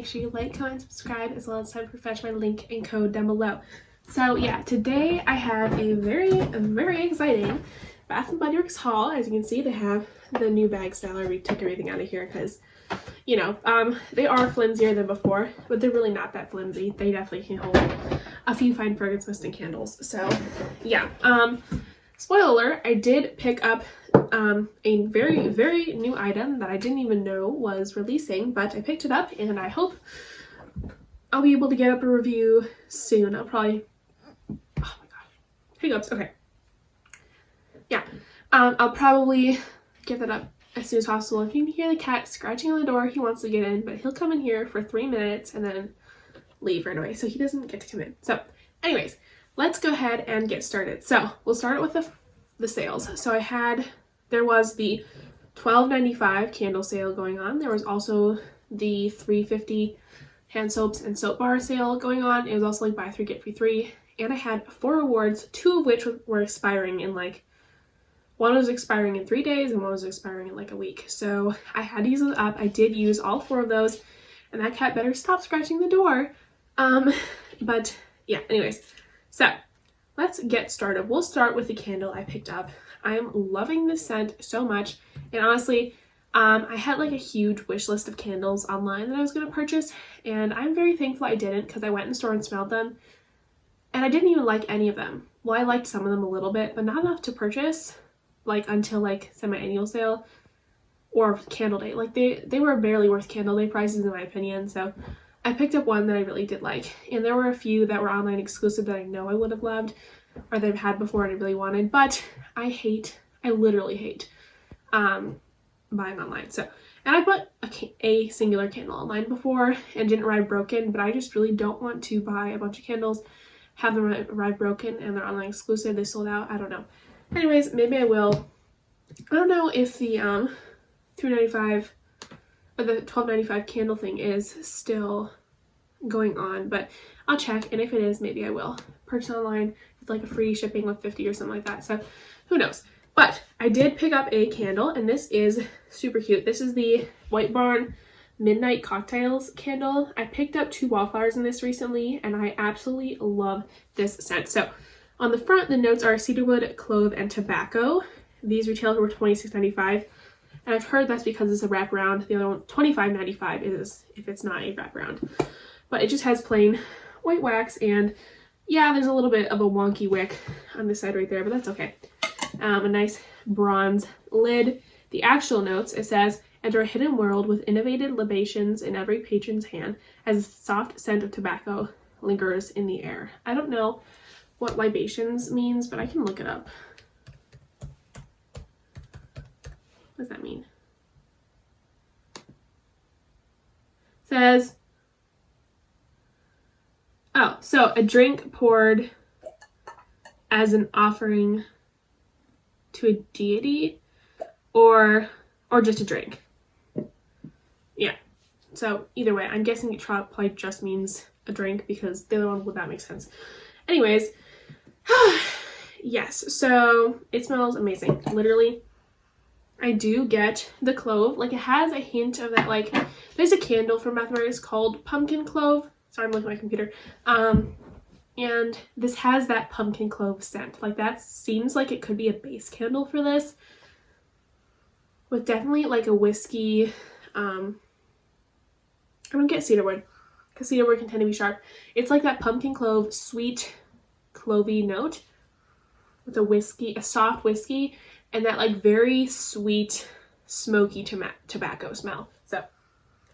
make sure you like, comment, subscribe, as well as time to fetch my link and code down below. So yeah, today I have a very exciting Bath & Body Works haul. As you can see, they have the new bag style. I took everything out of here because, you know, they are flimsier than before, but they're really not that flimsy. They definitely can hold a few fine fragrance mist and candles. So yeah, spoiler alert, I did pick up a very new item that I didn't even know was releasing, but I picked it up and I hope I'll be able to get up a review soon. I'll probably, oh my god, hiccups, okay. Yeah, I'll probably get that up as soon as possible. If you can hear the cat scratching on the door, he wants to get in, but he'll come in here for 3 minutes and then leave right away, so he doesn't get to come in. So anyways, let's go ahead and get started. So we'll start with the sales. So there was the $12.95 candle sale going on. There was also the $3.50 hand soaps and soap bar sale going on. It was also like buy 3 get free 3, and I had 4 awards, 2 of which were expiring in like, one was expiring in 3 days and one was expiring in like a week. So I had to use those up. I did use all 4 of those, and that cat better stop scratching the door. But yeah, anyways, so let's get started. We'll start with the candle I picked up. I am loving this scent so much, and honestly, I had like a huge wish list of candles online that I was going to purchase, and I'm very thankful I didn't, because I went in the store and smelled them, and I didn't even like any of them. Well, I liked some of them a little bit, but not enough to purchase, like until like semi-annual sale or candle day. Like they were barely worth candle day prices in my opinion, so I picked up one that I really did like, and there were a few that were online exclusive that I know I would have loved, or they've had before and I really wanted, but I literally hate buying online. So, and I bought a singular candle online before and didn't arrive broken, but I just really don't want to buy a bunch of candles, have them arrive broken, and they're online exclusive, they sold out, I don't know. Anyways, maybe I will. I don't know if the $3.95 or the $12.95 candle thing is still going on, but I'll check, and if it is, maybe I will purchase online. It's like a free shipping with 50 or something like that, so who knows. But I did pick up a candle, and this is super cute. This is the White Barn Midnight Cocktails candle. I picked up 2 wallflowers in this recently, and I absolutely love this scent. So on the front, the notes are cedarwood, clove, and tobacco. These retail for $26.95. And I've heard that's because it's a wraparound. The other one, $25.95, is if it's not a wraparound. But it just has plain white wax, and yeah, there's a little bit of a wonky wick on this side right there, but that's okay. A nice bronze lid. The actual notes, it says, enter a hidden world with innovative libations in every patron's hand as a soft scent of tobacco lingers in the air. I don't know what libations means, but I can look it up. What does that mean? It says, oh, so a drink poured as an offering to a deity, or just a drink. Yeah, so either way, I'm guessing it probably just means a drink, because the other one would not make sense. Anyways, yes, so it smells amazing. Literally, I do get the clove. Like, it has a hint of that, like, there's a candle from Bath & Body Works called Pumpkin Clove. Sorry, I'm looking at my computer. And this has that pumpkin clove scent. Like, that seems like it could be a base candle for this, with definitely like a whiskey. I don't get cedarwood, because cedarwood can tend to be sharp. It's like that pumpkin clove, sweet, clovey note with a soft whiskey, and that like very sweet, smoky tobacco smell. So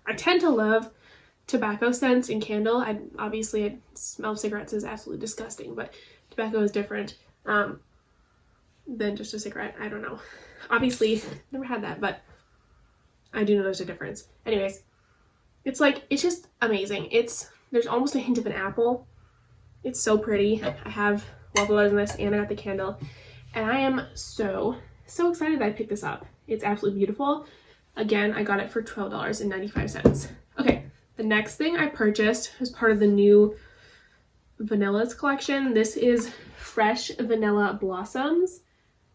I tend to love tobacco scents in candle. I smell cigarettes is absolutely disgusting, but tobacco is different than just a cigarette. I don't know. Obviously, never had that, but I do know there's a difference. Anyways, it's just amazing. There's almost a hint of an apple. It's so pretty. I have wallflowers in this, and I got the candle, and I am so excited that I picked this up. It's absolutely beautiful. Again, I got it for $12.95. Okay. The next thing I purchased was part of the new Vanillas collection. This is Fresh Vanilla Blossoms.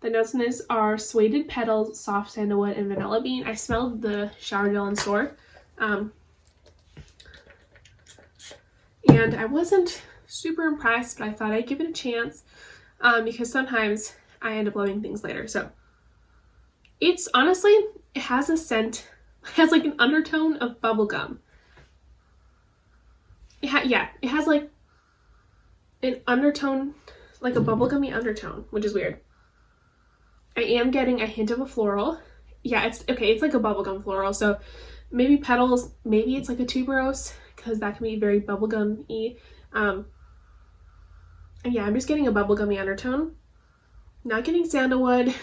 The notes in this are suede petals, soft sandalwood, and vanilla bean. I smelled the shower gel in store. and I wasn't super impressed, but I thought I'd give it a chance because sometimes I end up loving things later. So it's honestly, it has a scent, it has like an undertone of bubblegum. Yeah, it has like an undertone, like a bubblegummy undertone, which is weird. I am getting a hint of a floral. Yeah, it's okay, it's like a bubblegum floral, so maybe petals, maybe it's like a tuberose, because that can be very bubblegum-y. And yeah, I'm just getting a bubblegummy undertone. Not getting sandalwood,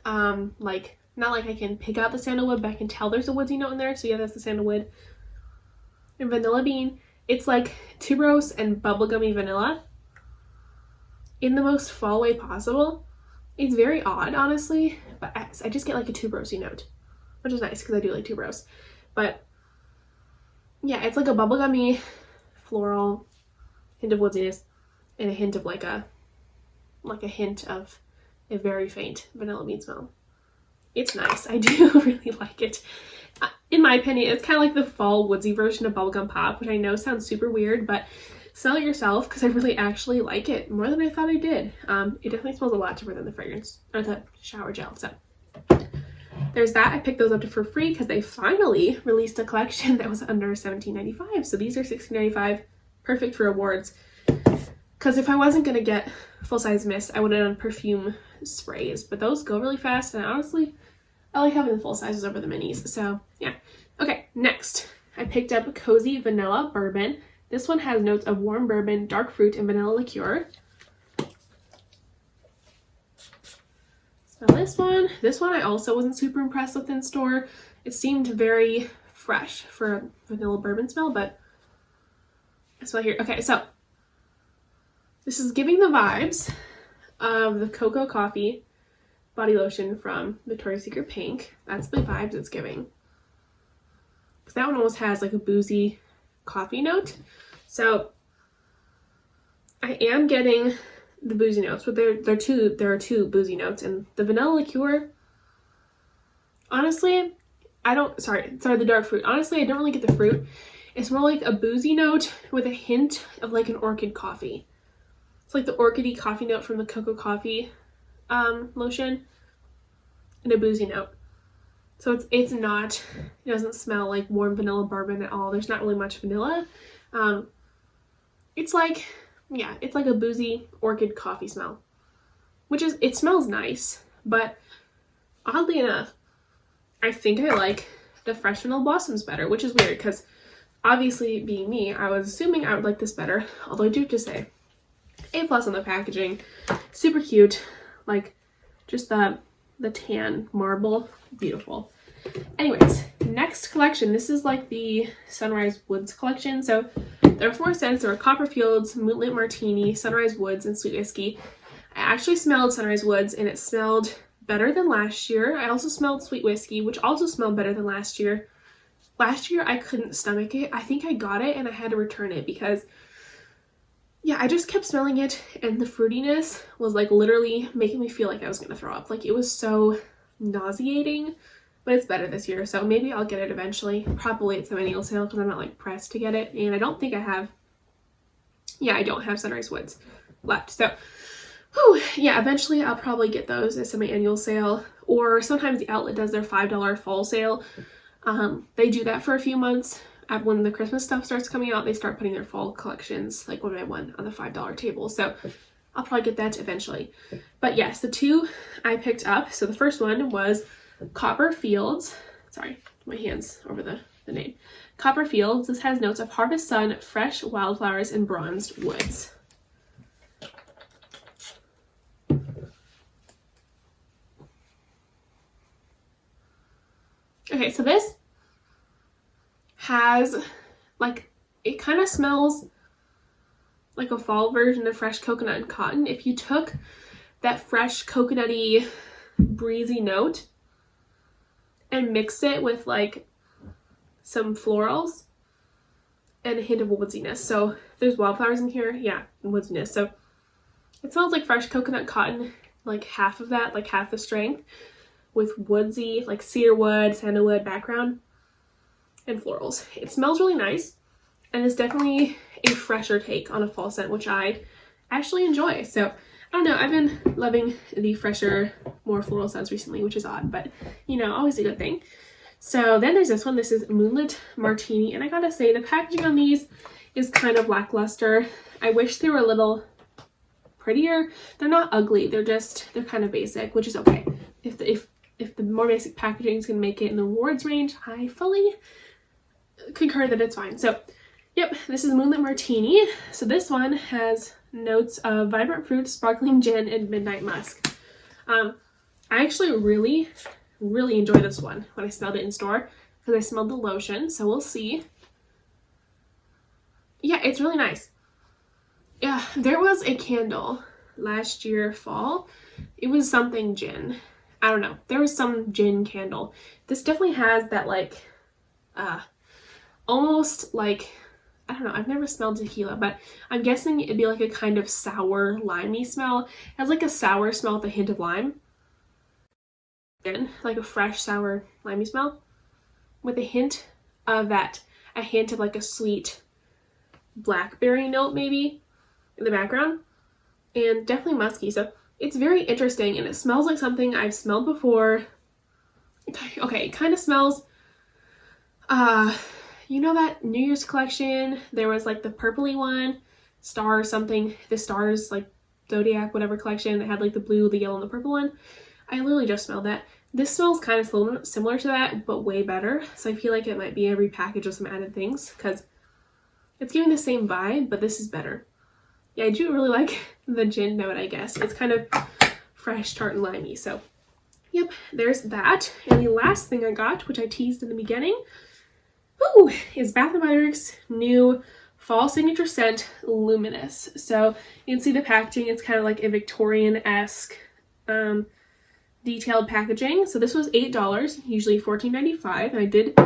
like, not like I can pick out the sandalwood, but I can tell there's a woodsy note in there, so yeah, that's the sandalwood. And vanilla bean, it's like tuberose and bubblegummy vanilla in the most fall way possible. It's very odd, honestly, but I just get like a tuberosey note, which is nice because I do like tuberose. But yeah, it's like a bubblegummy floral hint of woodsiness and a hint of like a hint of a very faint vanilla bean smell. It's nice. I do really like it. In my opinion, it's kind of like the fall woodsy version of bubblegum pop, which I know sounds super weird, but smell it yourself because I really actually like it more than I thought I did. It definitely smells a lot different than the fragrance or the shower gel. So there's that. I picked those up for free because they finally released a collection that was under $17.95. So these are $16.95, perfect for awards. Because if I wasn't gonna get full-size mist, I would have done perfume sprays, but those go really fast, and honestly, I like having the full sizes over the minis. So yeah. Okay, next I picked up Cozy Vanilla Bourbon. This one has notes of warm bourbon, dark fruit, and vanilla liqueur. Smell this one. This one I also wasn't super impressed with in store. It seemed very fresh for a vanilla bourbon smell, but I smell here. Okay, so this is giving the vibes of the Cocoa Coffee body lotion from Victoria's Secret Pink. That's the vibes it's giving. Because that one almost has like a boozy coffee note. So I am getting the boozy notes, but there are two boozy notes, and the vanilla liqueur, honestly, the dark fruit. Honestly, I don't really get the fruit. It's more like a boozy note with a hint of like an orchid coffee. It's like the orchidy coffee note from the Cocoa Coffee lotion and a boozy note. So it doesn't smell like warm vanilla bourbon at all. There's not really much vanilla. It's like a boozy orchid coffee smell, it smells nice, but oddly enough, I think I like the Fresh Vanilla Blossoms better, which is weird because obviously being me, I was assuming I would like this better, although I do have to say, A+ on the packaging, super cute, like just the tan marble, beautiful. Anyways, next collection, this is like the Sunrise Woods collection. So there are 4 scents. There are Copperfields, Moonlit Martini, Sunrise Woods, and Sweet Whiskey. I actually smelled Sunrise Woods and it smelled better than last year. I also smelled Sweet Whiskey, which also smelled better than last year. Last year I couldn't stomach it. I think I got it and I had to return it because yeah, I just kept smelling it and the fruitiness was like literally making me feel like I was gonna throw up. Like it was so nauseating, but it's better this year, so maybe I'll get it eventually. Probably it's the annual sale because I'm not like pressed to get it, and I don't think I have, I don't have Sunrise Woods left. So yeah, eventually I'll probably get those at semi-annual sale, or sometimes the outlet does their $5 fall sale. They do that for a few months. When the Christmas stuff starts coming out, they start putting their fall collections, like one by one, on the $5 table. So I'll probably get that eventually. But yes, the 2 I picked up. So the first one was Copperfields. Sorry, my hands over the name. Copperfields. This has notes of Harvest Sun, fresh wildflowers, and bronzed woods. Okay, so this has like, it kind of smells like a fall version of fresh coconut and cotton. If you took that fresh coconutty breezy note and mixed it with like some florals and a hint of woodsiness. So there's wildflowers in here, yeah, and woodsiness. So it smells like fresh coconut cotton, like half of that, like half the strength, with woodsy, like cedar wood, sandalwood background, and florals. It smells really nice, and it's definitely a fresher take on a fall scent, which I actually enjoy. So I don't know, I've been loving the fresher, more floral scents recently, which is odd, but you know, always a good thing. So then there's this one. This is Moonlit Martini, and I gotta say the packaging on these is kind of lackluster. I wish they were a little prettier. They're not ugly, they're kind of basic, which is okay. If the more basic packaging is gonna make it in the rewards range, I fully concur that it's fine. So yep, this is Moonlit Martini. So this one has notes of vibrant fruit, sparkling gin, and midnight musk. I actually really enjoyed this one when I smelled it in store because I smelled the lotion, so we'll see. Yeah, it's really nice. Yeah, there was a candle last year fall. It was something gin. I don't know. There was some gin candle. This definitely has that like almost like, I don't know, I've never smelled tequila, but I'm guessing it'd be like a kind of sour limey smell. It has like a sour smell with a hint of lime. Like a fresh sour limey smell with a hint of like a sweet blackberry note maybe in the background, and definitely musky. So it's very interesting, and it smells like something I've smelled before. Okay, it kind of smells you know that New Year's collection, there was like the purpley one, star something, the stars like zodiac whatever collection that had like the blue, the yellow, and the purple one. I literally just smelled that. This smells kind of similar to that, but way better. So I feel like it might be a repackage with some added things because it's giving the same vibe, but this is better. Yeah, I do really like the gin note, I guess. It's kind of fresh, tart, and limey. So yep, there's that. And the last thing I got, which I teased in the beginning, is Bath & Body Works' new fall signature scent, Luminous. So you can see the packaging. It's kind of like a Victorian-esque detailed packaging. So this was $8, usually $14.95, and I did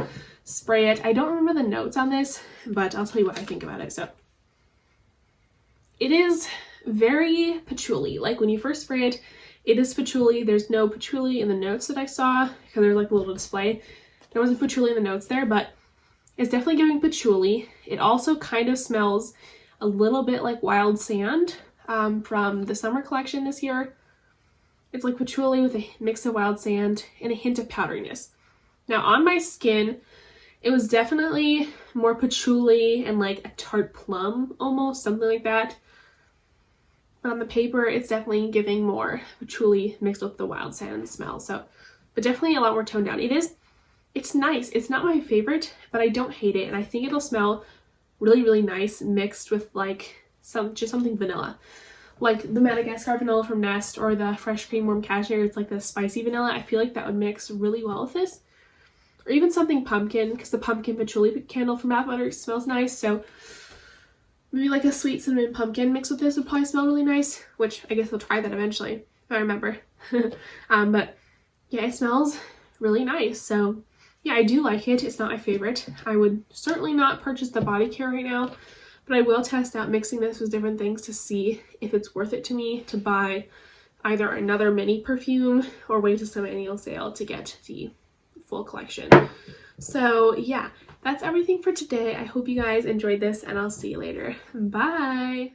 spray it. I don't remember the notes on this, but I'll tell you what I think about it. So it is very patchouli. Like when you first spray it, it is patchouli. There's no patchouli in the notes that I saw because they're like a little display. There wasn't patchouli in the notes there, but it's definitely giving patchouli. It also kind of smells a little bit like wild sand from the summer collection this year. It's like patchouli with a mix of wild sand and a hint of powderiness. Now on my skin, it was definitely more patchouli and like a tart plum almost, something like that. But on the paper, it's definitely giving more patchouli mixed with the wild sand smell. So, but definitely a lot more toned down. It's nice. It's not my favorite, but I don't hate it. And I think it'll smell really nice mixed with like something vanilla. Like the Madagascar vanilla from Nest or the Fresh Cream Warm Cashmere. It's like the spicy vanilla. I feel like that would mix really well with this. Or even something pumpkin, because the pumpkin patchouli candle from Bath & Body Works smells nice. So maybe like a sweet cinnamon pumpkin mixed with this would probably smell really nice, which I guess I'll try that eventually if I remember. But yeah, it smells really nice. So yeah, I do like it. It's not my favorite. I would certainly not purchase the body care right now, but I will test out mixing this with different things to see if it's worth it to me to buy either another mini perfume or wait till some annual sale to get the full collection. So yeah, that's everything for today. I hope you guys enjoyed this, and I'll see you later. Bye!